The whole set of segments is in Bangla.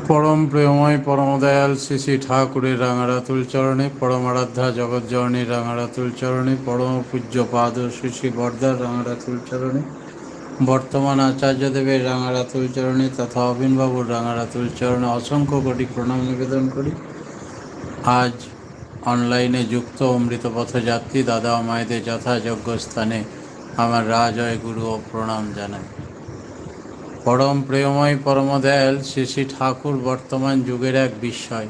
পরম প্রেমময় পরমদয়াল শ্রী শ্রী ঠাকুরের রাঙারাতুল চরণে, পরমারাধ্যা জগজ্জননীর রাঙারাতুল চরণে, পরম পূজ্য পাদ শ্রী শ্রী বরদার রাঙারাতুল চরণে, বর্তমান আচার্যদেবের রাঙারাতুল চরণে তথা অবিনবাবুর রাঙারাতুল চরণে অসংখ্য কোটি প্রণাম নিবেদন করি। আজ অনলাইনে যুক্ত অমৃত পথযাত্রী দাদা ও মায়েদের যথাযোগ্য স্থানে আমার রাজয় গুরু ও প্রণাম জানাই। পরম প্রেমময় পরমদয়াল শ্রী শ্রী ঠাকুর বর্তমান যুগের এক বিস্ময়।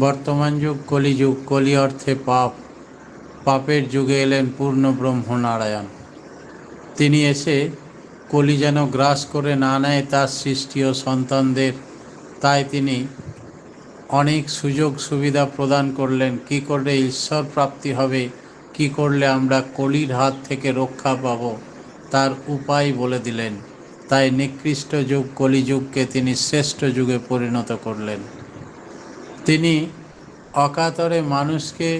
বর্তমান যুগ কলিযুগ, কলি অর্থে পাপ। পাপের যুগে এলেন পূর্ণ ব্রহ্ম নারায়ণ। তিনি এসে কলি যেন গ্রাস করে না নেয় তার সৃষ্টি ও সন্তানদের, তাই তিনি অনেক সুযোগ সুবিধা প্রদান করলেন। কি করলে ঈশ্বর প্রাপ্তি হবে, কি করলে আমরা কলির হাত থেকে রক্ষা পাব, তার উপায় বলে দিলেন। তাই নিকৃষ্ট যুগ কলিযুগকে তিনি শ্রেষ্ঠ যুগে পরিণত করলেন। তিনি অকাতরে মানুষকে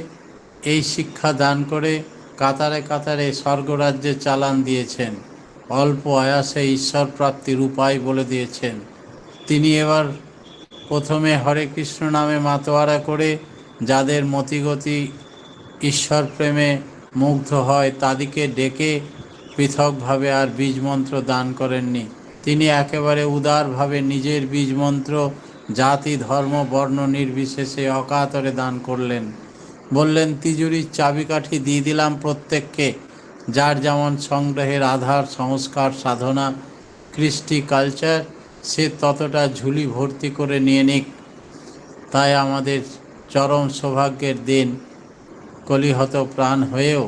এই শিক্ষা দান করে কাতারে কাতারে স্বর্গরাজ্যে চালান দিয়েছেন। অল্প আয়াসে ঈশ্বর প্রাপ্তির উপায় বলে দিয়েছেন। তিনি এবার প্রথমে হরে কৃষ্ণ নামে মাতোয়ারা করে যাদের মতিগতি ঈশ্বর প্রেমে মুগ্ধ হয় তাদেরকে ডেকে পৃথকভাবে আর বীজমন্ত্র দান করেননি। তিনি একেবারে উদারভাবে নিজের বীজমন্ত্র জাতি ধর্ম বর্ণ নির্বিশেষে অকাতরে দান করলেন। বললেন, তিজুরির চাবিকাঠি দিয়ে দিলাম প্রত্যেককে, যার যেমন সংগ্রহের আধার সংস্কার সাধনা কৃষ্টি কালচার সে ততটা ঝুলি ভর্তি করে নিয়ে নিক। তাই আমাদের চরম সৌভাগ্যের দিন, কলিহত প্রাণ হয়েও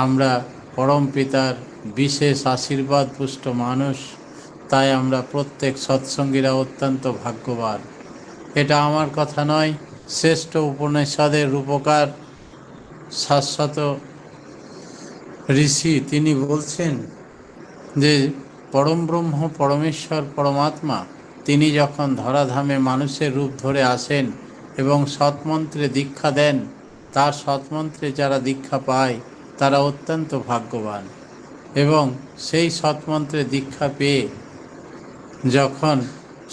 আমরা পরম পিতার বিশেষ আশীর্বাদ পুষ্ট মানুষ। তাই আমরা প্রত্যেক সৎসঙ্গীরা অত্যন্ত ভাগ্যবান। এটা আমার কথা নয়, শ্রেষ্ঠ উপনিষদের রূপকার শাশ্বত ঋষি তিনি বলছেন যে পরম ব্রহ্ম পরমেশ্বর পরমাত্মা তিনি যখন ধরাধামে মানুষের রূপ ধরে আসেন এবং সৎমন্ত্রে দীক্ষা দেন, তার সৎমন্ত্রে যারা দীক্ষা পায় তারা অত্যন্ত ভাগ্যবান। এবং সেই সৎমন্ত্রে দীক্ষা পেয়ে যখন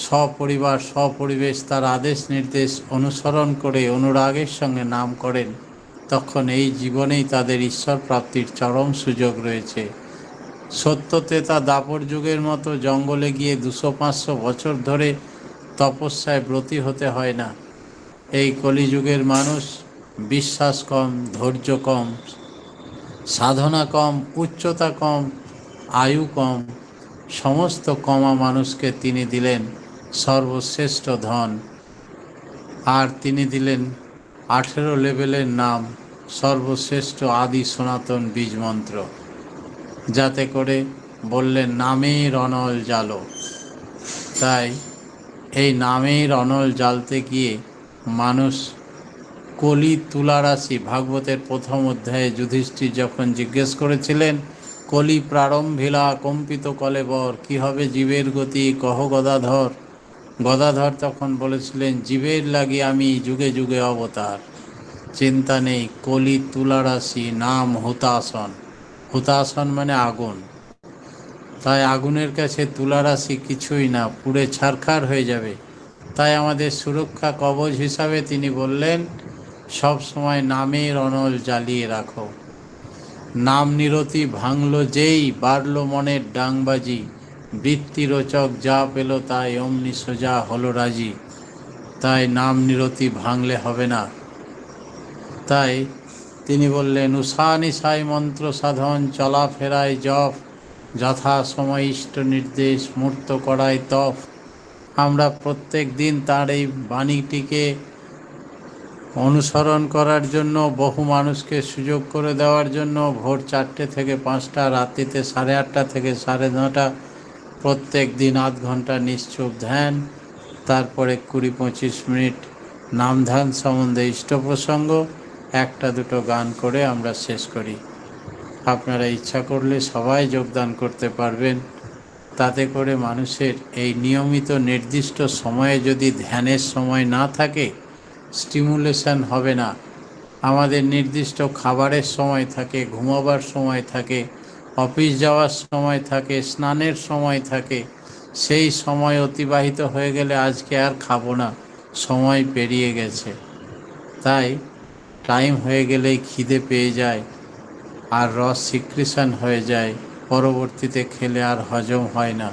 সপরিবার সপরিবেশ তার আদেশ নির্দেশ অনুসরণ করে অনুরাগের সঙ্গে নাম করেন, তখন এই জীবনেই তাদের ঈশ্বর প্রাপ্তির চরম সুযোগ রয়েছে। সত্যতেতা দাপর যুগের মতো জঙ্গলে গিয়ে 200-500 বছর ধরে তপস্যায় ব্রতী হতে হয় না। এই কলিযুগের মানুষ বিশ্বাস কম, ধৈর্য কম, সাধনা কম, উচ্চতা কম, আয়ু কম, সমস্ত কমা মানুষকে তিনি দিলেন সর্বশ্রেষ্ঠ ধন। আর তিনি দিলেন 18 লেভেলের নাম, সর্বশ্রেষ্ঠ আদি সনাতন বীজমন্ত্র, যাতে করে বললেন নামের অনল জ্বালো। তাই এই নামের অনল জ্বালতে গিয়ে মানুষ কলি তুলারাশি, ভাগবতের প্রথম অধ্যায়ে যুধিষ্ঠির যখন জিজ্ঞেস করেছিলেন, কলি প্রারম্ভিলা কম্পিত কলেবর, কি হবে জীবের গতি কহ গদাধর। গদাধর তখন বলেছিলেন, জীবের লাগি আমি যুগে যুগে অবতার। চিন্তা নেই, কলি তুলারাশি, নাম হুতাসন। হুতাসন মানে আগুন। তাই আগুনের কাছে তুলারাশি কিছুই না, পুড়ে ছারখার হয়ে যাবে। তাই আমাদের সুরক্ষা কবচ হিসাবে তিনি বললেন, সব সময় নামের অনল জ্বালিয়ে রাখো। নাম নিরতি ভাঙল যেই, বাড়ল মনের ডাংবাজি, বৃত্তিরোচক যা পেল তাই অমনি সোজা হলো রাজি। তাই নাম নিরতি ভাঙলে হবে না। তাই তিনি বললেন, উষা নিশায় মন্ত্র সাধন, চলাফেরায় জপ, যথা সময় ইষ্ট নির্দেশ, মূর্ত করায় তপ। আমরা প্রত্যেক দিন তার এই বাণীটিকে অনুসরণ করার জন্য, বহু মানুষকে সুযোগ করে দেওয়ার জন্য ভোর 4টে থেকে 5টা, রাত্রিতে 8:30 থেকে 9:30 প্রত্যেক দিন আধ ঘন্টা নিশ্চুপ ধ্যান, তারপরে 20-25 মিনিট নাম ধ্যান সম্বন্ধে ইষ্ট প্রসঙ্গ, 1-2 গান করে আমরা শেষ করি। আপনারা ইচ্ছা করলে সবাই যোগদান করতে পারবেন। তাতে করে মানুষের এই নিয়মিত নির্দিষ্ট সময়ে যদি ধ্যানের সময় না থাকে, স্টিমুলেশন হবে না। আমাদের নির্দিষ্ট খাবারের সময় থাকে, ঘুমাবার সময় থাকে, অফিস যাওয়ার সময় থাকে, স্নানের সময় থাকে, সেই সময় অতিবাহিত হয়ে গেলে আজকে আর খাবো না, সময় পেরিয়ে গেছে। তাই টাইম হয়ে গেলেই খিদে পেয়ে যায় আর রস সিক্রেশন হয়ে যায়, পরবর্তীতে খেলে আর হজম হয় না।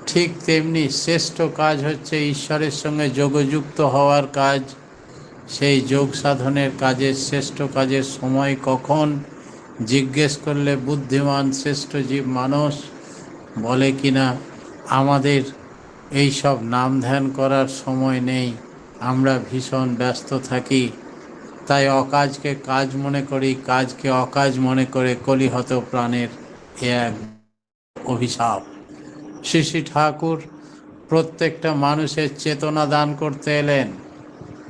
ঠিক তেমনি শ্রেষ্ঠ কাজ হচ্ছে ঈশ্বরের সঙ্গে যোগযুক্ত হওয়ার কাজ। সেই যোগ সাধনের কাজের, শ্রেষ্ঠ কাজের সময় কখন জিজ্ঞেস করলে বুদ্ধিমান শ্রেষ্ঠ জীব মানুষ বলে কিনা আমাদের এই সব নাম ধ্যান করার সময় নেই, আমরা ভীষণ ব্যস্ত থাকি, তাই অকাজকে কাজ মনে করি, কাজকে অকাজ মনে করে কলিহত প্রাণের এক অভিশাপ। শ্রী শ্রী ঠাকুর প্রত্যেকটা মানুষের চেতনা দান করতে এলেন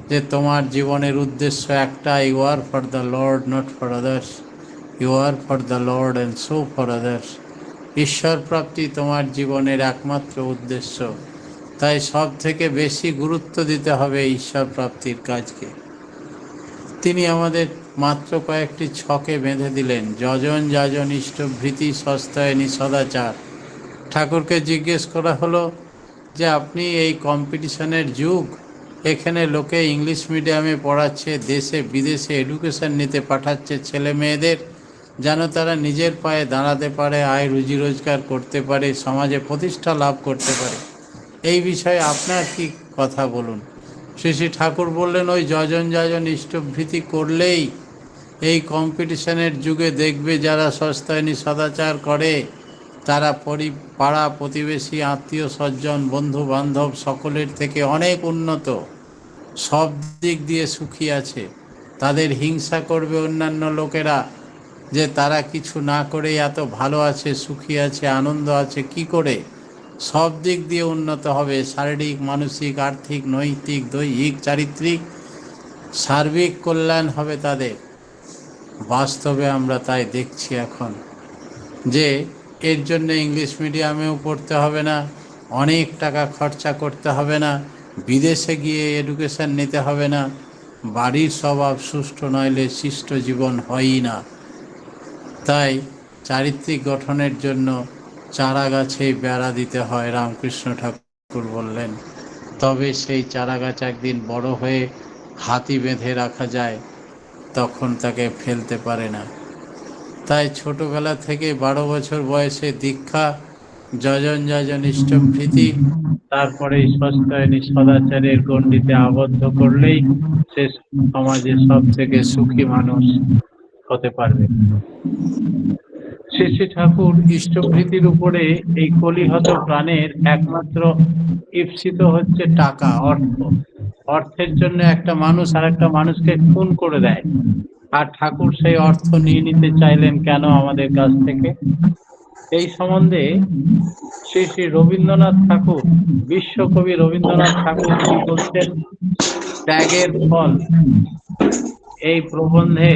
যে তোমার জীবনের উদ্দেশ্য একটা, you are for the lord not for others, you are for the lord and so for others. ঈশ্বর প্রাপ্তি তোমার জীবনের একমাত্র উদ্দেশ্য, তাই সব থেকে বেশি গুরুত্ব দিতে হবে ঈশ্বর প্রাপ্তির কাজকে। তিনি আমাদের মাত্র কয়েকটি ছকে বেঁধে দিলেন, যজন যাজন ইষ্টভৃতি সস্তায়নী সদাচার। ঠাকুরকে জিজ্ঞেস করা হলো যে আপনি এই কম্পিটিশনের যুগ, এখানে লোকে ইংলিশ মিডিয়ামে পড়াচ্ছে, দেশে বিদেশে এডুকেশন নিতে পাঠাচ্ছে ছেলে মেয়েদের, যেন তারা নিজের পায়ে দাঁড়াতে পারে, আয় রুজি রোজগার করতে পারে, সমাজে প্রতিষ্ঠা লাভ করতে পারে। এই বিষয়ে আপনার কি কথা বলুন। শ্রী শ্রী ঠাকুর বললেন, ওই যজন যাজন ইষ্টভৃতি করলেই এই কম্পিটিশনের যুগে দেখবে যারা সস্তায়নী সদাচার করে তারা পাড়া প্রতিবেশী আত্মীয় স্বজন বন্ধু বান্ধব সকলের থেকে অনেক উন্নত, সব দিক দিয়ে সুখী আছে। তাদের হিংসা করবে অন্যান্য লোকেরা যে তারা কিছু না করে এত ভালো আছে, সুখী আছে, আনন্দ আছে, কি করে? সব দিক দিয়ে উন্নত হবে, শারীরিক মানসিক আর্থিক নৈতিক দৈহিক চারিত্রিক সার্বিক কল্যাণ হবে তাদের। বাস্তবে আমরা তাই দেখছি এখন যে এর জন্য ইংলিশ মিডিয়ামেও পড়তে হবে না, অনেক টাকা খরচা করতে হবে না, বিদেশে গিয়ে এডুকেশন নিতে হবে না, বাড়ির স্বভাব সুষ্ঠু নইলে শিষ্ট জীবন হয়ই না। তাই চারিত্রিক গঠনের জন্য চারা গাছেই বেড়া দিতে হয়, রামকৃষ্ণ ঠাকুর বললেন, তবে সেই চারা গাছ একদিন বড় হয়ে হাতি বেঁধে রাখা যায়, তখন তাকে ফেলতে পারে না। তাই ছোটবেলা থেকে 12 বছর বয়সে দীক্ষা, যজন যাজন ইষ্টভৃতি, তারপরে সস্তায়নী সদাচারের গণ্ডিতে আবদ্ধ করলেই সে সমাজে সব থেকে সুখী মানুষ হতে পারবে। শ্রী শ্রী ঠাকুর ইষ্টভৃতির উপরে এই কলিহত প্রাণের একমাত্র ঈপ্সিত হচ্ছে টাকা, অর্থ। অর্থের জন্য একটা মানুষ আর একটা মানুষকে খুন করে দেয়, আর ঠাকুর সেই অর্থ নিয়ে নিতে চাইলেন কেন আমাদের কাছ থেকে? এই সম্বন্ধে শ্রী শ্রী রবীন্দ্রনাথ ঠাকুর, বিশ্বকবি রবীন্দ্রনাথ ঠাকুর কি বলছেন? ত্যাগের ফল এই প্রবন্ধে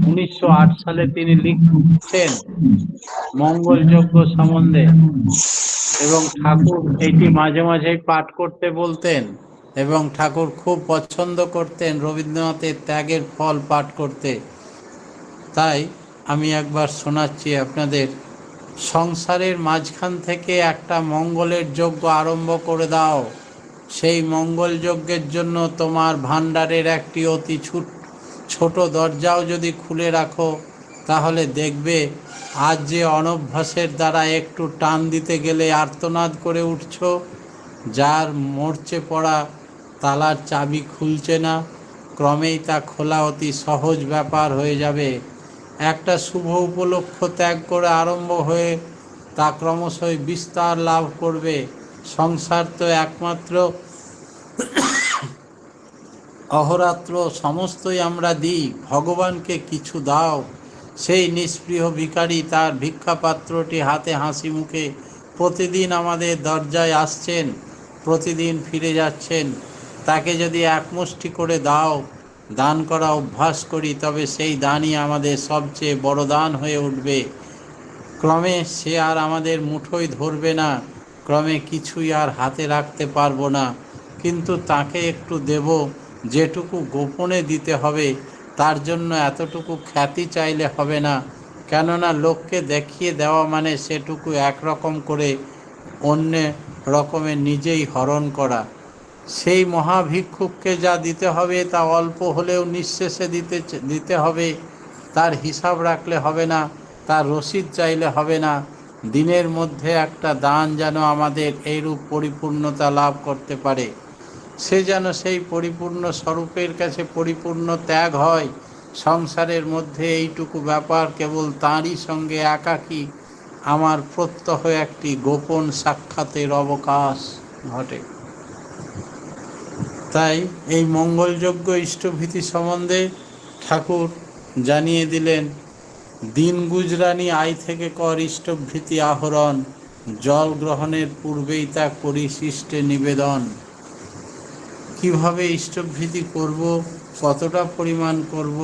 1908 সালে তিনি লিখছেন মঙ্গলযজ্ঞ সম্বন্ধে, এবং ঠাকুর এটি মাঝে মাঝে পাঠ করতে বলতেন, এবং ঠাকুর খুব পছন্দ করতেন রবীন্দ্রনাথের ত্যাগের ফল পাঠ করতে। তাই আমি একবার শোনাচ্ছি আপনাদের। সংসারের মাঝখান থেকে একটা মঙ্গলের যজ্ঞ আরম্ভ করে দাও, সেই মঙ্গল যজ্ঞের জন্য তোমার ভাণ্ডারের একটি অতি ছোট দরজাও যদি খুলে রাখো, তাহলে দেখবে আজ যে অনভ্যাসের দ্বারা একটু টান দিতে গেলে আর্তনাদ করে উঠছ, যার মরচে পড়া তালার চাবি খুলছে না, ক্রমেই তা খোলা অতি সহজ ব্যাপার হয়ে যাবে। একটা শুভ উপলক্ষ ত্যাগ করে আরম্ভ হয়ে তা ক্রমশই বিস্তার লাভ করবে। সংসার তো একমাত্র অহরাত্র সমস্তই আমরা দিই, ভগবানকে কিছু দাও। সেই নিষ্পৃহ ভিখারি তার ভিক্ষাপাত্রটি হাতে হাসি মুখে প্রতিদিন আমাদের দরজায় আসছেন, প্রতিদিন ফিরে যাচ্ছেন, তাকে যদি এক মুষ্টি করে দাও, দান করা অভ্যাস করি, তবে সেই দানই আমাদের সবচেয়ে বড় দান হয়ে উঠবে। ক্রমে সে আর আমাদের মুঠোয় ধরবে না, ক্রমে কিছুই আর হাতে রাখতে পারবো না, কিন্তু তাকে একটু দেব, যেটুকু গোপনে দিতে হবে, তার জন্য এতটুকু খ্যাতি চাইলে হবে না, কেননা লোককে দেখিয়ে দেওয়া মানে সেটুকু একরকম করে অন্য রকমের নিজেই হরণ করা। সেই মহাভিক্ষুককে যা দিতে হবে তা অল্প হলেও নিঃশেষে দিতে হবে। তার হিসাব রাখলে হবে না, তার রসিদ চাইলে হবে না। দিনের মধ্যে একটা দান যেন আমাদের এইরূপ পরিপূর্ণতা লাভ করতে পারে, সে যেন সেই পরিপূর্ণ স্বরূপের কাছে পরিপূর্ণ ত্যাগ হয়। সংসারের মধ্যে এইটুকু ব্যাপার কেবল তাঁরই সঙ্গে একাকী আমার প্রত্যহ একটি গোপন সাক্ষাতের অবকাশ ঘটে। তাই এই মঙ্গলযোগ্য ইষ্টভীতি সম্বন্ধে ঠাকুর জানিয়ে দিলেন, দিন গুজরানি আয় থেকে কর ইষ্টভীতি আহরণ, জল গ্রহণের পূর্বেই তা করিস ইষ্টে নিবেদন। কিভাবে ইষ্টভীতি করব, কতটা পরিমাণ করব,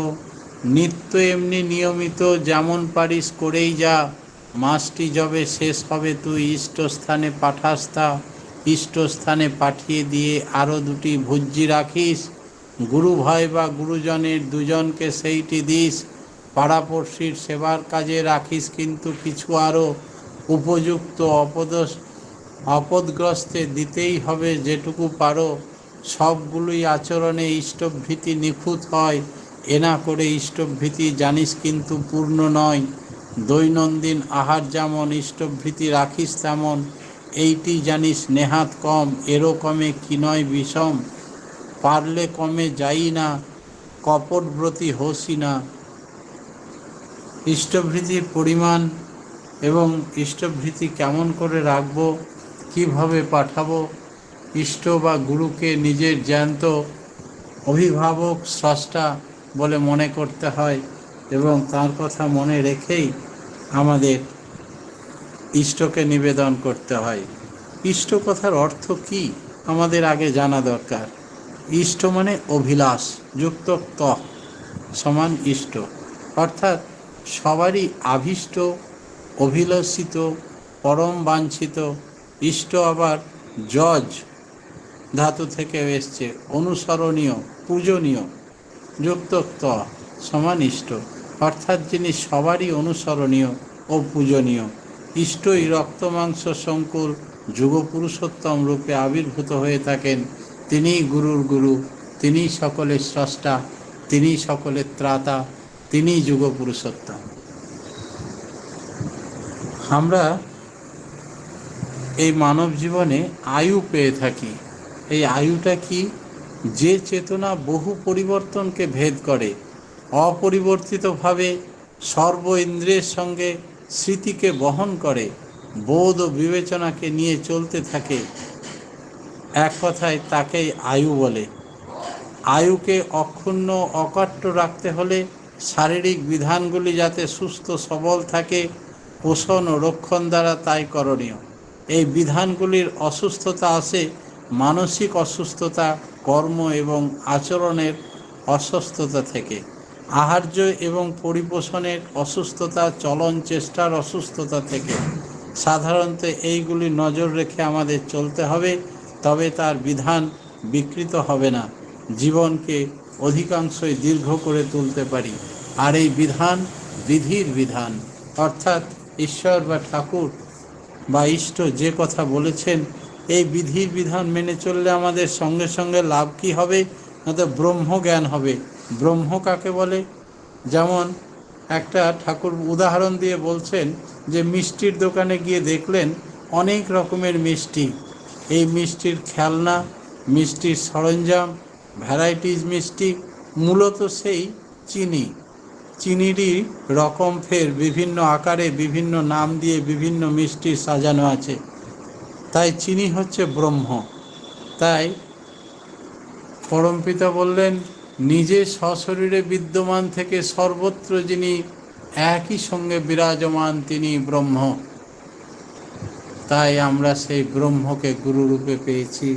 নিত্য এমনি নিয়মিত যেমন পারিস করেই যা। মাসটি যবে শেষ হবে তুই ইষ্টস্থানে পাঠাস তা, ইষ্টস্থানে পাঠিয়ে দিয়ে আরও দুটি ভুজ্যি রাখিস। গুরু ভয় বা গুরুজনের দুজনকে সেইটি দিস। পাড়াপড়শির সেবার কাজে রাখিস কিন্তু কিছু আরও উপযুক্ত আপদগ্রস্তে দিতেই হবে যেটুকু পারো। সবগুলোই আচরণে ইষ্টভীতি নিখুঁত হয়। এনা করে ইষ্টভীতি জানিস কিন্তু পূর্ণ নয়। দৈনন্দিন আহার যেমন ইষ্টভীতি রাখিস তেমন, এইটি জানিস নেহাত কম, এরও কমে কি নয় বিষম। পারলে কমে যাই না, কপটব্রতী হোসি না। ইষ্টভীতির পরিমাণ এবং ইষ্টভীতি কেমন করে রাখবো, কিভাবে পাঠাবো, ইষ্ট বা গুরুকে নিজের জ্যান্ত অভিভাবক স্রষ্টা বলে মনে করতে হয় এবং তার কথা মনে রেখেই আমাদের ইষ্টকে নিবেদন করতে হয়। ইষ্ট কথার অর্থ কি আমাদের আগে জানা দরকার। ইষ্ট মানে অভিলাষ যুক্ত ত সমান ইষ্ট, অর্থাৎ সবারই আভীষ্ট, অভিলষিত, পরম বাঞ্ছিত। ইষ্ট আবার যজ ধাতু থেকে এসছে, অনুসরণীয়, পূজনীয়, যুক্ত ত সমান ইষ্ট, অর্থাৎ যিনি সবারই অনুসরণীয় ও পূজনীয়। ইষ্টই রক্তমাংস সংকুল যুগপুরুষোত্তম রূপে আবির্ভূত হয়ে থাকেন। তিনিই গুরুর গুরু, তিনিই সকলের স্রষ্টা, তিনিই সকলের ত্রাতা, তিনিই যুগপুরুষোত্তম। আমরা এই মানব জীবনে আয়ু পেয়ে থাকি। এই আয়ুটা কি? যে চেতনা বহু পরিবর্তনকে ভেদ করে, অপরিবর্তিতভাবে সর্ব ইন্দ্রিয়ের সঙ্গে স্মৃতিকে বহন করে, বোধ ও বিবেচনাকে নিয়ে চলতে থাকে, এক কথায় তাকেই আয়ু বলে। আয়ুকে অক্ষুণ্ণ অকাট্য রাখতে হলে শারীরিক বিধানগুলি যাতে সুস্থ সবল থাকে, পোষণ ও রক্ষণ দ্বারা তাই করণীয়। এই বিধানগুলির অসুস্থতা আসে মানসিক অসুস্থতা, কর্ম এবং আচরণের অসুস্থতা থেকে। আহার্য এবং পরিপোষণের অসুস্থতা, চলন চেষ্টার অসুস্থতা থেকে। সাধারণত এইগুলি নজর রেখে আমাদের চলতে হবে, তবে তার বিধান বিকৃত হবে না, জীবনকে অধিকাংশই দীর্ঘ করে তুলতে পারি। আর এই বিধান বিধির বিধান, অর্থাৎ ঈশ্বর বা ঠাকুর বা ইষ্ট যে কথা বলেছেন, এই বিধির বিধান মেনে চললে আমাদের সঙ্গে সঙ্গে লাভ কী হবে? না, ব্রহ্মজ্ঞান হবে। ব্রহ্ম কাকে বলে? যেমন একটা ঠাকুর উদাহরণ দিয়ে বলছেন যে মিষ্টির দোকানে গিয়ে দেখলেন অনেক রকমের মিষ্টি। এই মিষ্টির খেলনা, মিষ্টির সরঞ্জাম, ভ্যারাইটিস মিষ্টি, মূলত সেই চিনি। চিনিরই রকম ফের বিভিন্ন আকারে বিভিন্ন নাম দিয়ে বিভিন্ন মিষ্টি সাজানো আছে। তাই চিনি হচ্ছে ব্রহ্ম। তাই পরমপিতা বললেন, নিজে সশরীরে বিদ্যমান থেকে সর্বত্র যিনি একই সঙ্গে বিরাজমান, তিনি ব্রহ্ম। তাই আমরা সেই ব্রহ্মকে গুরুরূপে পেয়েছি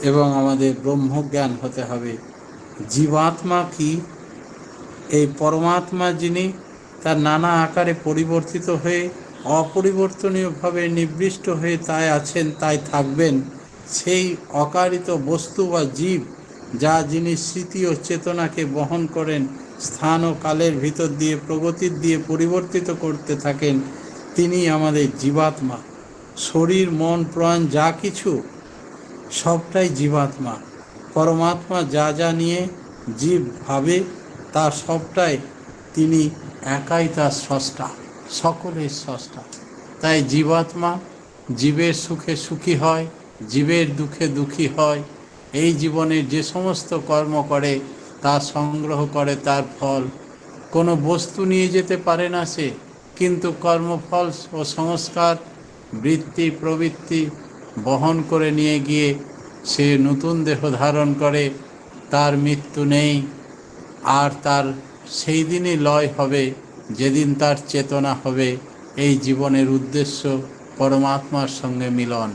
এবং আমাদের ব্রহ্মজ্ঞান হতে হবে। জীবাত্মা কি? এই পরমাত্মা যিনি তার নানা আকারে পরিবর্তিত হয়ে অপরিবর্তনীয়ভাবে নিবৃষ্ট হয়ে তাই আছেন, তাই থাকবেন, সেই অকারিত বস্তু বা জীব যা যিনি স্মৃতি ও চেতনাকে বহন করেন, স্থান ও কালের ভিতর দিয়ে প্রগতির দিয়ে পরিবর্তিত করতে থাকেন, তিনি আমাদের জীবাত্মা। শরীর, মন, প্রাণ যা কিছু সবটাই জীবাত্মা। পরমাত্মা যা যা নিয়ে জীব ভাবে তার সবটাই তিনি একাই তার স্রষ্টা, সকলের স্রষ্টা। তাই জীবাত্মা জীবের সুখে সুখী হয়, জীবের দুঃখে দুঃখী হয়। এই জীবনের যে সমস্ত কর্ম করে তা সংগ্রহ করে তার ফল। কোনো বস্তু নিয়ে যেতে পারে না সে, কিন্তু কর্মফল ও সংস্কার, বৃত্তি প্রবৃত্তি বহন করে নিয়ে গিয়ে সে নতুন দেহ ধারণ করে। তার মৃত্যু নেই, আর তার সেই দিনই লয় হবে যেদিন তার চেতনা হবে এই জীবনের উদ্দেশ্য পরমাত্মার সঙ্গে মিলন।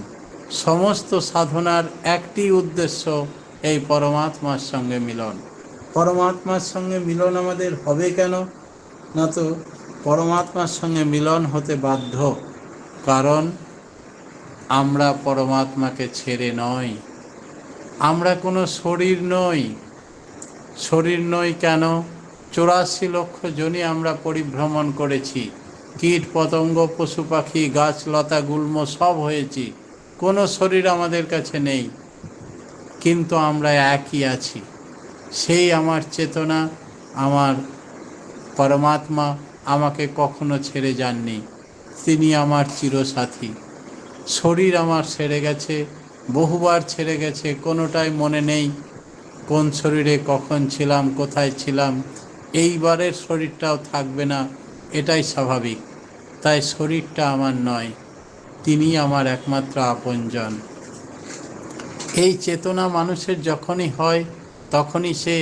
সমস্ত সাধনার একটি উদ্দেশ্য এই পরমাত্মার সঙ্গে মিলন। পরমাত্মার সঙ্গে মিলন আমাদের হবে কেন? না তো পরমাত্মার সঙ্গে মিলন হতে বাধ্য, কারণ আমরা পরমাত্মাকে ছেড়ে নই। আমরা কোনো শরীর নই। শরীর নই কেন? 84 লক্ষ যোনি আমরা পরিভ্রমণ করেছি, কীট পতঙ্গ পশু পাখি গাছ লতা গুল্ম সব হয়েছি, কোনো শরীর আমাদের কাছে নেই, কিন্তু আমরা একই আছি। সেই আমার চেতনা, আমার পরমাত্মা আমাকে কখনো ছেড়ে যাননি, তিনি আমার চিরসাথী। শরীর আমার ছেড়ে গেছে, বহুবার ছেড়ে গেছে, কোনোটাই মনে নেই কোন শরীরে কখন ছিলাম, কোথায় ছিলাম। এইবারের শরীরটাও থাকবে না, এটাই স্বাভাবিক। তাই শরীরটা আমার নয়, তিনি আমার একমাত্র আপনজন। এই চেতনা মানুষের যখনই হয় তখনই সে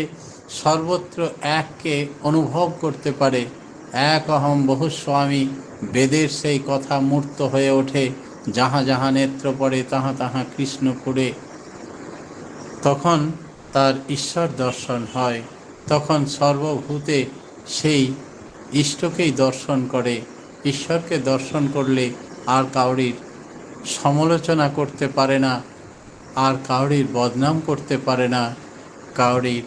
সর্বত্র এককে অনুভব করতে পারে। এক অহম বহুস্বামী, বেদের সেই কথা মূর্ত হয়ে ওঠে। যাহা যাহা নেত্র পড়ে তাহা তাহা কৃষ্ণ করে। তখন তার ঈশ্বর দর্শন হয়, তখন সর্বভূতে সেই ইষ্টকেই দর্শন করে। ঈশ্বরকে দর্শন করলে আর কাউরির সমালোচনা করতে পারে না, আর কাউরির বদনাম করতে পারে না, কাউরির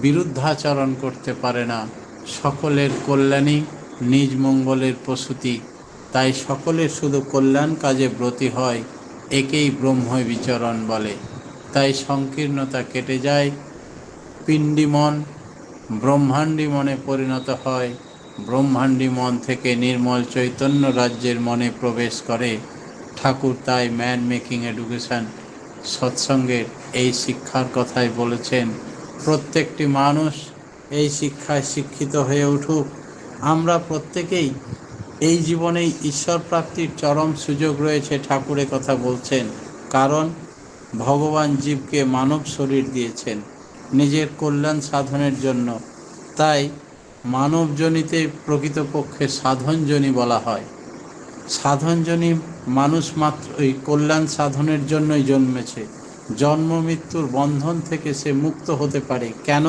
বিরুদ্ধাচরণ করতে পারে না। সকলের কল্যাণই নিজ মঙ্গলের প্রসূতি। তাই সকলের শুধু কল্যাণ কাজে ব্রতী হয়, একেই ব্রহ্ম বিচরণ বলে। তাই সংকীর্ণতা কেটে যায়, পিণ্ডি মন ব্রহ্মাণ্ডী মনে পরিণত হয়। ব্রহ্মাণ্ডী মন থেকে নির্মল চৈতন্য রাজ্যের মনে প্রবেশ করে। ঠাকুর তাই ম্যান মেকিং এডুকেশন সৎসঙ্গের এই শিক্ষার কথাই বলেছেন। প্রত্যেকটি মানুষ এই শিক্ষায় শিক্ষিত হয়ে উঠুক। আমরা প্রত্যেকেই এই জীবনেই ঈশ্বর প্রাপ্তির চরম সুযোগ রয়েছে, ঠাকুরে কথা বলছেন। কারণ ভগবান জীবকে মানব শরীর দিয়েছেন নিজের কল্যাণ সাধনের জন্য। তাই মানবজনিতে প্রকৃতপক্ষে সাধনজনী বলা হয়। সাধনজনী মানুষ মাত্র এই কল্যাণ সাধনের জন্যই জন্মেছে। জন্ম মৃত্যুর বন্ধন থেকে সে মুক্ত হতে পারে। কেন?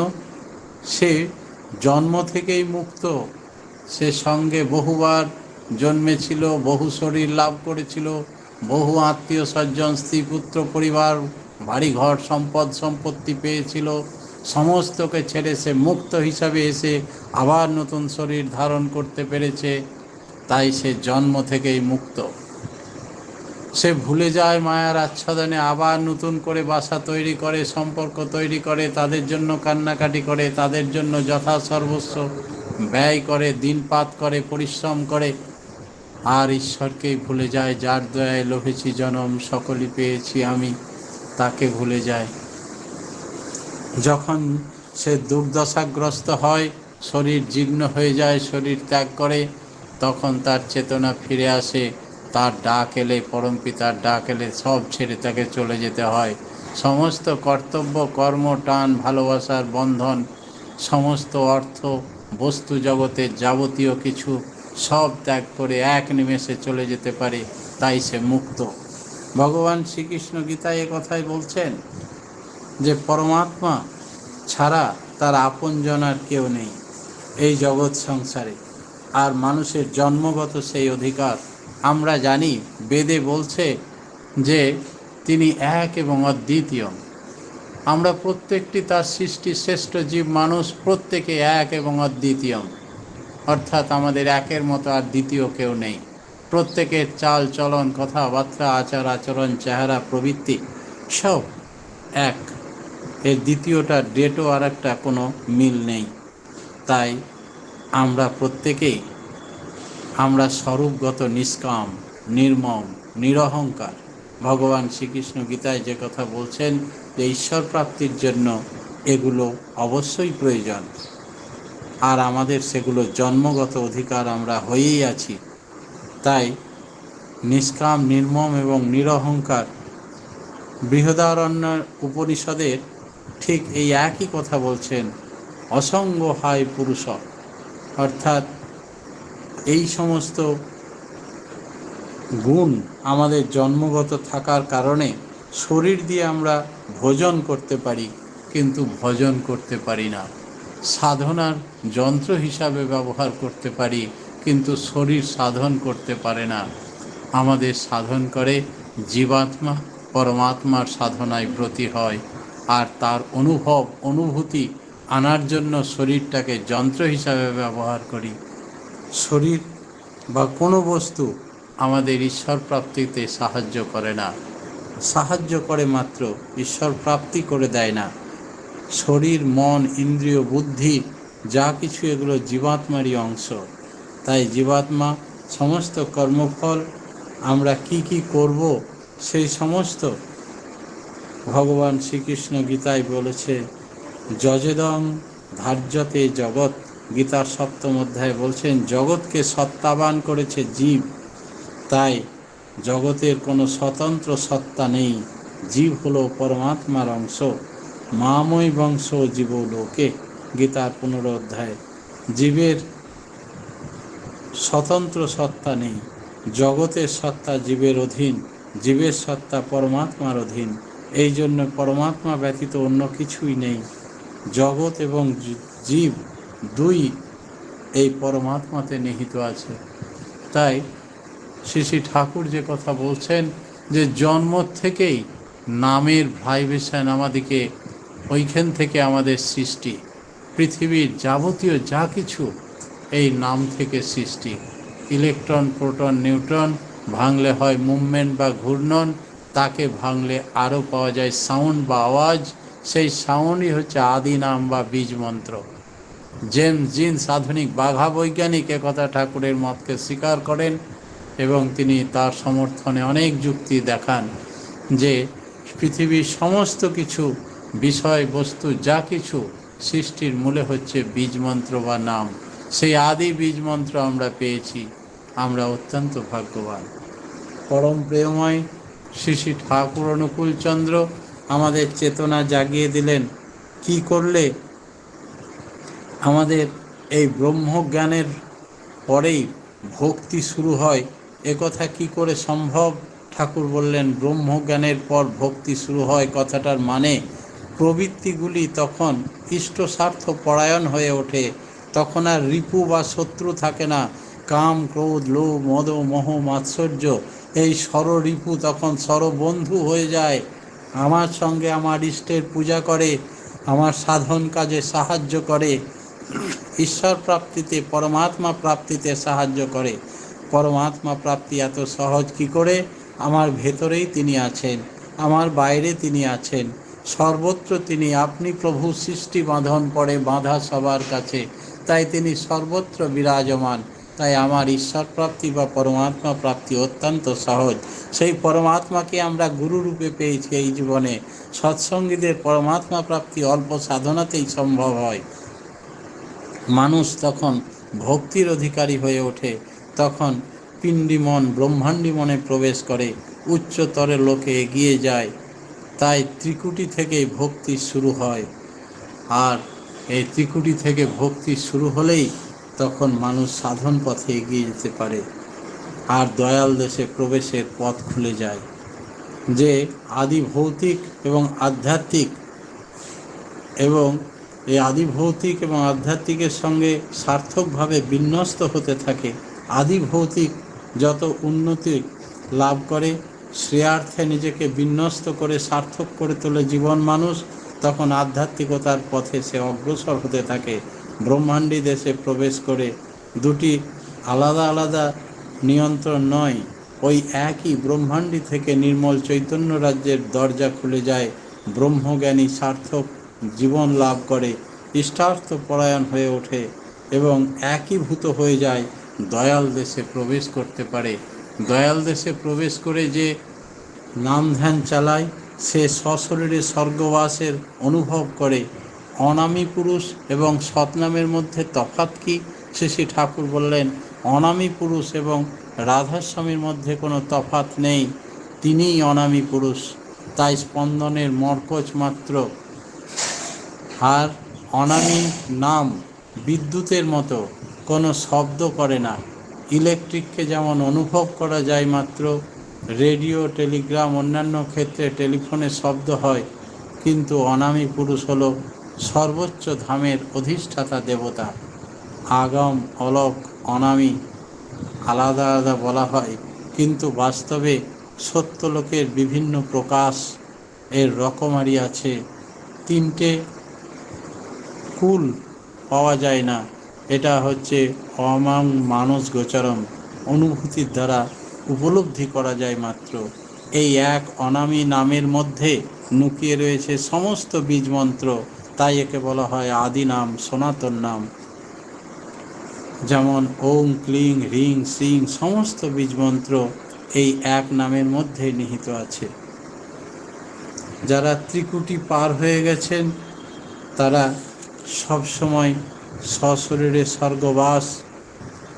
সে জন্ম থেকেই মুক্ত। সে সঙ্গে বহুবার জন্মেছিল, বহু শরীর লাভ করেছিল, বহু আত্মীয় স্বজন স্ত্রী পুত্র পরিবার বাড়িঘর সম্পদ সম্পত্তি পেয়েছিল। সমস্তকে ছেড়ে সে মুক্ত হিসাবে এসে আবার নতুন শরীর ধারণ করতে পেরেছে। তাই সে জন্ম থেকেই মুক্ত। সে ভুলে যায় মায়ার আচ্ছাদনে, আবার নতুন করে বাসা তৈরি করে, সম্পর্ক তৈরি করে, তাদের জন্য কান্নাকাটি করে, তাদের জন্য যথা সর্বস্ব ব্যয় করে, দিনপাত করে, পরিশ্রম করে। আর ঈশ্বরকেই ভুলে যায়। যার দয়ায় লভেছি জনম, সকলই পেয়েছি আমি, তাকে ভুলে যায়। যখন সে দুর্দশাগ্রস্ত হয়, শরীর জীর্ণ হয়ে যায়, শরীর ত্যাগ করে, তখন তার চেতনা ফিরে আসে। তার ডাক এলে, পরমপিতার ডাক এলে সব ছেড়ে তাকে চলে যেতে হয়। সমস্ত কর্তব্য, কর্ম, টান, ভালোবাসার বন্ধন, সমস্ত অর্থ, বস্তু জগতের যাবতীয় কিছু সব ত্যাগ করে এক নিমেষে চলে যেতে পারে। তাই সে মুক্ত। ভগবান শ্রীকৃষ্ণ গীতায় এ কথাই বলছেন যে পরমাত্মা ছাড়া তার আপনজন আর কেউ নেই এই জগৎ সংসারে। আর মানুষের জন্মগত সেই অধিকার আমরা জানি। বেদে বলছে যে তিনি এক এবং অদ্বিতীয়। আমরা প্রত্যেকটি তার সৃষ্টি শ্রেষ্ঠ জীব মানুষ, প্রত্যেকে এক এবং অদ্বিতীয়। অর্থাৎ আমাদের একের মতো আর দ্বিতীয় কেউ নেই। প্রত্যেকের চাল চলন, কথাবার্তা, আচার আচরণ, চেহারা প্রবৃত্তি সব এক। এর দ্বিতীয়টা ডেটও আর একটা কোনো মিল নেই। তাই আমরা প্রত্যেকেই আমরা স্বরূপগত নিষ্কাম, নির্মম, নিরহংকার। ভগবান শ্রীকৃষ্ণ গীতায় যে কথা বলছেন যে ঈশ্বর প্রাপ্তির জন্য এগুলো অবশ্যই প্রয়োজন, আর আমাদের সেগুলো জন্মগত অধিকার, আমরা হয়েই আছি। তাই নিষ্কাম, নির্মম এবং নিরহংকার বৃহদারণ্য উপনিষদের ঠিক এই একই কথা বলছেন, অসঙ্গ হায় পুরুষ। অর্থাৎ এই সমস্ত গুণ আমাদের জন্মগত থাকার কারণে শরীর দিয়ে আমরা ভোজন করতে পারি, কিন্তু ভজন করতে পারি না। সাধনার যন্ত্র হিসাবে ব্যবহার করতে পারি, কিন্তু শরীর সাধন করতে পারে না। আমাদের সাধন করে জীবাত্মা পরমাত্মার সাধনায় ব্রতী হয়, আর তার অনুভূতি আনার জন্য শরীরটাকে যন্ত্র হিসাবে ব্যবহার করি। শরীর বা কোনো বস্তু আমাদের ঈশ্বর প্রাপ্তিতে সাহায্য করে না, সাহায্য করে মাত্র, ঈশ্বর প্রাপ্তি করে দেয় না। শরীর, মন, ইন্দ্রিয়, বুদ্ধি যা কিছু এগুলো জীবাত্মারই অংশ। তাই জীবাত্মা সমস্ত কর্মফল আমরা কি কি করব সেই সমস্ত ভগবান শ্রীকৃষ্ণ গীতায় বলেছে, যজেদং ধার্যতে জগৎ। গীতার 7ম অধ্যায়ে বলছেন জগৎকে সত্তাবান করেছে জীব। তাই জগতের কোনো স্বতন্ত্র সত্তা নেই, জীব হলো পরমাত্মার অংশ। মাময় বংশ জীব লোকে, গীতার 15 অধ্যায়। জীবের স্বতন্ত্র সত্তা নেই, জগতের সত্তা জীবের অধীন, জীবের সত্তা পরমাত্মার অধীন। এই জন্য পরমাত্মা ব্যতীত অন্য কিছুই নেই। জগৎ এবং জীব দুই এই পরমাত্মাতে নিহিত আছে। তাই শ্রী শ্রী ঠাকুর যে কথা বলছেন যে জন্ম থেকেই নামের ভাইব্রেশন আমাদেরকে, ওইখান থেকে আমাদের সৃষ্টি। পৃথিবীর যাবতীয় যা কিছু এই নাম থেকে সৃষ্টি। ইলেকট্রন, প্রোটন, নিউট্রন ভাঙলে হয় মুভমেন্ট বা ঘূর্ণন, তাকে ভাঙলে আরও পাওয়া যায় সাউন্ড বা আওয়াজ। সেই সাউন্ডই হচ্ছে আদি নাম বা বীজ মন্ত্র। জেমস জিন্স আধুনিক বাঘা বৈজ্ঞানিক একথা ঠাকুরের মতকে স্বীকার করেন এবং তিনি তার সমর্থনে অনেক যুক্তি দেখান যে পৃথিবীর সমস্ত কিছু বিষয় বস্তু যা কিছু সৃষ্টির মূলে হচ্ছে বীজমন্ত্র বা নাম। সেই আদি বীজমন্ত্র আমরা পেয়েছি, আমরা অত্যন্ত ভাগ্যবান। পরম প্রেমময় শ্রী শ্রী ঠাকুর অনুকূলচন্দ্র আমাদের চেতনা জাগিয়ে দিলেন। কি করলে আমাদের এই ব্রহ্মজ্ঞানের পরেই ভক্তি শুরু হয়, একথা কি করে সম্ভব? ঠাকুর বললেন ব্রহ্মজ্ঞানের পর ভক্তি শুরু হয় কথাটার মানে প্রবৃত্তিগুলি তখন ইষ্ট স্বার্থ পরায়ণ হয়ে ওঠে। তখন আর রিপু বা শত্রু থাকে না। কাম, ক্রোধ, লোভ, মদ, মোহ, মাৎসর্য এই ষড়রিপু তখন ষড়বন্ধু হয়ে যায়। আমার সঙ্গে আমার ইষ্টের পূজা করে, আমার সাধন কাজে সাহায্য করে, ঈশ্বর প্রাপ্তিতে, পরমাত্মা প্রাপ্তিতে সাহায্য করে। পরমাত্মা প্রাপ্তি এত সহজ কি করে? আমার ভেতরেই তিনি আছেন, আমার বাইরে তিনি আছেন, সর্বত্র তিনি। আপনি প্রভু সৃষ্টি বাঁধন পড়ে বাঁধা সবার কাছে, তাই তিনি সর্বত্র বিরাজমান। তাই আমার ঈশ্বর প্রাপ্তি বা পরমাত্মা প্রাপ্তি অত্যন্ত সহজ। সেই পরমাত্মাকে আমরা গুরুরূপে পেয়েছি এই জীবনে। সৎসঙ্গীদের পরমাত্মা প্রাপ্তি অল্প সাধনাতেই সম্ভব হয়। মানুষ তখন ভক্তির অধিকারী হয়ে ওঠে, তখন পিণ্ডি মন ব্রহ্মাণ্ডী মনে প্রবেশ করে, উচ্চতরের লোকে এগিয়ে যায়। তাই ত্রিকুটি থেকেই ভক্তি শুরু হয়, আর এই ত্রিকুটি থেকে ভক্তি শুরু হলেই তখন মানুষ সাধন পথে এগিয়ে যেতে পারে, আর দয়াল দেশে প্রবেশের পথ খুলে যায়। যে আদি ভৌতিক এবং আধ্যাত্মিক, এবং এই আদি ভৌতিক এবং আধ্যাত্মিকের সঙ্গে সার্থকভাবে বিন্যস্ত হতে থাকে। আদি ভৌতিক যত উন্নতি লাভ করে, শ্রেয়ার্থে নিজেকে বিন্যস্ত করে সার্থক করে তোলে জীবন মানুষ, তখন আধ্যাত্মিকতার পথে সে অগ্রসর হতে থাকে। ব্রহ্মাণ্ডী দেশে প্রবেশ করে দুটি আলাদা আলাদা নিয়ন্ত্রণ নয়, ওই একই ব্রহ্মাণ্ডী থেকে নির্মল চৈতন্য রাজ্যের দরজা খুলে যায়। ব্রহ্মজ্ঞানী সার্থক জীবন লাভ করে, ইষ্টার্থ পরায়ণ হয়ে ওঠে এবং একীভূত হয়ে যায়, দয়াল দেশে প্রবেশ করতে পারে। দয়াল দেশে প্রবেশ করে যে নাম ধ্যান চালায়, সে সশরীরে স্বর্গবাসের অনুভব করে। অনামী পুরুষ এবং সৎনামের মধ্যে তফাৎ কি? শ্রী ঠাকুর বললেন, অনামী পুরুষ এবং রাধাস্বামীর মধ্যে কোনো তফাৎ নেই, তিনিই অনামী পুরুষ। তাই স্পন্দনের মরকজ মাত্র। আর অনামী নাম বিদ্যুতের মতো কোনো শব্দ করে না। ইলেকট্রিককে যেমন অনুভব করা যায় মাত্র, রেডিও, টেলিগ্রাম, অন্যান্য ক্ষেত্রে টেলিফোনে শব্দ হয়, কিন্তু অনামী পুরুষ হল সর্বোচ্চ ধামের অধিষ্ঠাতা দেবতা। আগম, অলক, অনামী আলাদা আলাদা বলা হয়, কিন্তু বাস্তবে সত্যলোকের বিভিন্ন প্রকাশ এর রকমারি আছে। তিনটে কুল পাওয়া যায় না, এটা হচ্ছে অমাং মানস গোচরম, অনুভূতির দ্বারা উপলব্ধি করা যায় মাত্র। এই এক অনামী নামের মধ্যে লুকিয়ে রয়েছে সমস্ত বীজমন্ত্র, তাই একে বলা হয় আদি নাম, সনাতন নাম। যেমন ওম, ক্লিং, হ্রিং, শ্রিং, সমস্ত বীজমন্ত্র এই এক নামের মধ্যে নিহিত আছে। যারা ত্রিকুটি পার হয়ে গেছেন তারা সবসময় সশরীরে স্বর্গবাস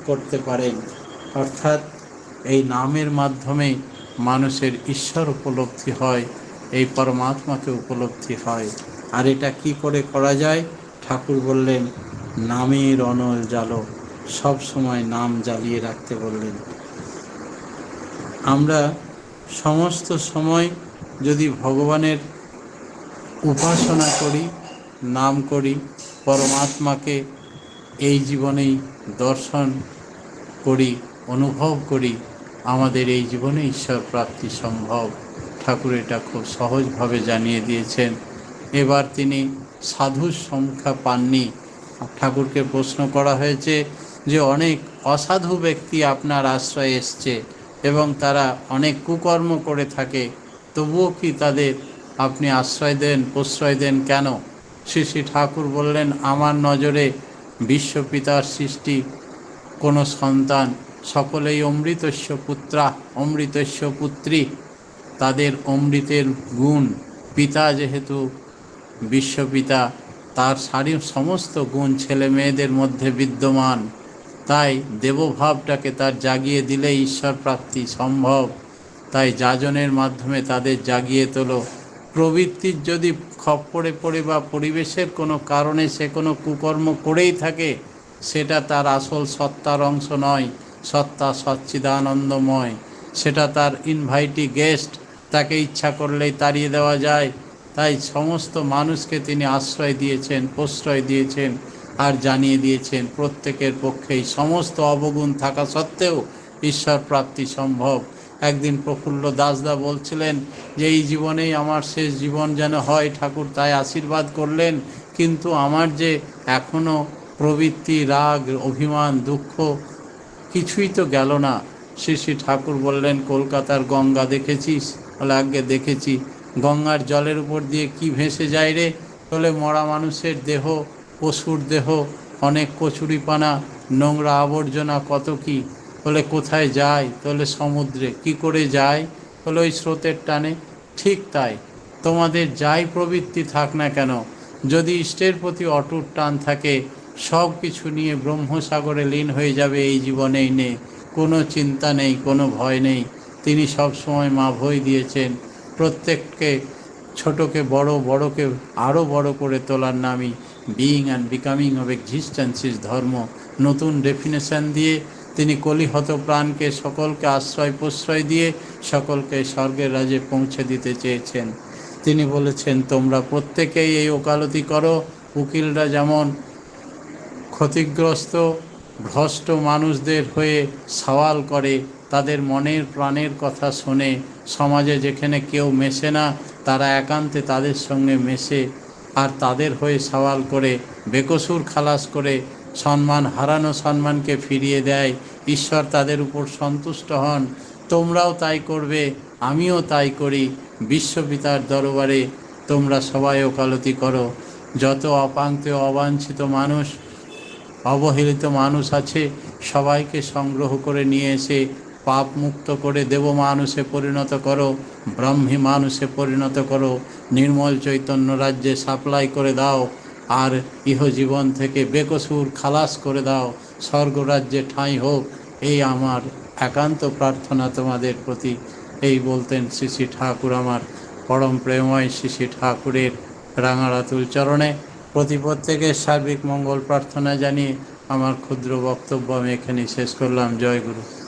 করতে পারেন, অর্থাৎ এই নামের মাধ্যমে মানুষের ঈশ্বর উপলব্ধি হয়, এই পরমাত্মাকে উপলব্ধি হয়। আর এটা কি করে করা যায়? ঠাকুর বললেন, নামের অনল জ্বালো, সব সময় নাম জ্বালিয়ে রাখতে বললেন। আমরা সমস্ত সময় যদি ভগবানের উপাসনা করি, নাম করি, পরমাত্মাকে এই জীবনেই দর্শন করি, অনুভব করি, আমাদের এই জীবনে ঈশ্বর প্রাপ্তি সম্ভব। ঠাকুর এটা খুব সহজভাবে জানিয়ে দিয়েছেন। এবার তিনি সাধুর সংখ্যা পাননি। ঠাকুরকে প্রশ্ন করা হয়েছে যে অনেক অসাধু ব্যক্তি আপনার আশ্রয়ে এসছে এবং তারা অনেক কুকর্ম করে থাকে, তবুও কি তাদের আপনি আশ্রয় দেন, প্রশ্রয় দেন কেন? শ্রী ঠাকুর বললেন, আমার নজরে বিশ্বপিতার সৃষ্টি কোনো সন্তান সকলেই অমৃতস্য পুত্রা, অমৃতস্য পুত্রী, তাদের অমৃতের গুণ। পিতা যেহেতু বিশ্বপিতা, তার সমস্ত গুণ ছেলে মেয়েদের মধ্যে বিদ্যমান, তাই দেবভাবটাকে তার জাগিয়ে দিলে ঈশ্বর প্রাপ্তি সম্ভব। তাই যাজনের মাধ্যমে তাদের জাগিয়ে তোলো। প্রবৃত্তির যদি খপ্পরে পড়ে বা পরিবেশের কোনো কারণে সে কোনো কুকর্ম করেই থাকে, সেটা তার আসল সত্তার অংশ নয়। সত্তা সচ্চিদানন্দময়, সেটা তার ইনভাইটি গেস্ট, তাকে ইচ্ছা করলেই তাড়িয়ে দেওয়া যায়। তাই সমস্ত মানুষকে তিনি আশ্রয় দিয়েছেন, প্রশ্রয় দিয়েছেন, আর জানিয়ে দিয়েছেন প্রত্যেকের পক্ষেই সমস্ত অবগুণ থাকা সত্ত্বেও ঈশ্বর প্রাপ্তি সম্ভব। একদিন প্রফুল্ল দাসদা বলছিলেন যে এই জীবনেই আমার শেষ জীবন যেন হয়, ঠাকুর তাই আশীর্বাদ করলেন, কিন্তু আমার যে এখনও প্রবৃত্তি, রাগ, অভিমান, দুঃখ কিছুই তো গেল না। শ্রী ঠাকুর বললেন, কলকাতার গঙ্গা দেখেছিস? বলে, আগে দেখেছি। গঙ্গার জলের উপর দিয়ে কি ভেসে যায় রে? বলে, মরা মানুষের দেহ, পশুর দেহ, অনেক কচুরিপানা, নোংরা আবর্জনা, কত কি। বলে, কোথায় যায়? বলে, সমুদ্রে। কি করে যায়? বলে, ওই স্রোতের টানে। ঠিক তাই, তোমাদের যাই প্রবৃত্তি থাক না কেন, যদি ইষ্টের প্রতি অটুট টান থাকে, সব কিছু নিয়ে ব্রহ্মসাগরে লীন হয়ে যাবে এই জীবনেই। নেই কোনো চিন্তা নেই, কোনো ভয় নেই। তিনি সব সময় মা ভয় দিয়েছেন প্রত্যেককে, ছোটকে বড়, বড়কে আরও বড় করে তোলার নামই বিইং অ্যান্ড বিকামিং অফ এক্সিস্টেন্সিস ধর্ম। নতুন ডেফিনেশন দিয়ে তিনি কলিহত প্রাণকে সকলকে আশ্রয় প্রশ্রয় দিয়ে সকলকে স্বর্গের রাজ্যে পৌঁছে দিতে চেয়েছেন। তিনি বলেছেন, তোমরা প্রত্যেকেই এই ওকালতি করো। উকিলরা যেমন ক্ষতিগ্রস্ত ভ্রষ্ট মানুষদের হয়ে সওয়াল করে, তাদের মনের প্রাণের কথা শোনে, সমাজে যেখানে কেউ মেশে না তারা একান্তে তাদের সঙ্গে মেশে আর তাদের হয়ে সওয়াল করে, বেকসুর খালাস করে সম্মান হারানো সম্মানকে ফিরিয়ে দেয়। ঈশ্বর তাদের উপর সন্তুষ্ট হন। তোমরাও তাই করবে, আমিও তাই করি। বিশ্বপিতার দরবারে তোমরা সবাই ওকালতি করো। যত অপাঙ্ক্তেয় অবাঞ্ছিত মানুষ, অবহেলিত মানুষ আছে, সবাইকে সংগ্রহ করে নিয়ে এসে পাপ মুক্ত করে দেব মানুষে পরিণত করো, ব্রাহ্মী মানুষে পরিণত করো, নির্মল চৈতন্য রাজ্যে সাপ্লাই করে দাও, আর ইহজীবন থেকে বেকসুর খালাস করে দাও, স্বর্গরাজ্যে ঠাঁই হোক। এই আমার একান্ত প্রার্থনা তোমাদের প্রতি। এই বলতেন শ্রী শ্রী ঠাকুর, আমার পরম প্রেমময় শ্রী শ্রী ঠাকুরের রাঙারাতুল চরণে। প্রত্যেকের সার্বিক মঙ্গল প্রার্থনা জানিয়ে আমার ক্ষুদ্র বক্তব্য আমি এখানেই শেষ করলাম। জয় গুরু।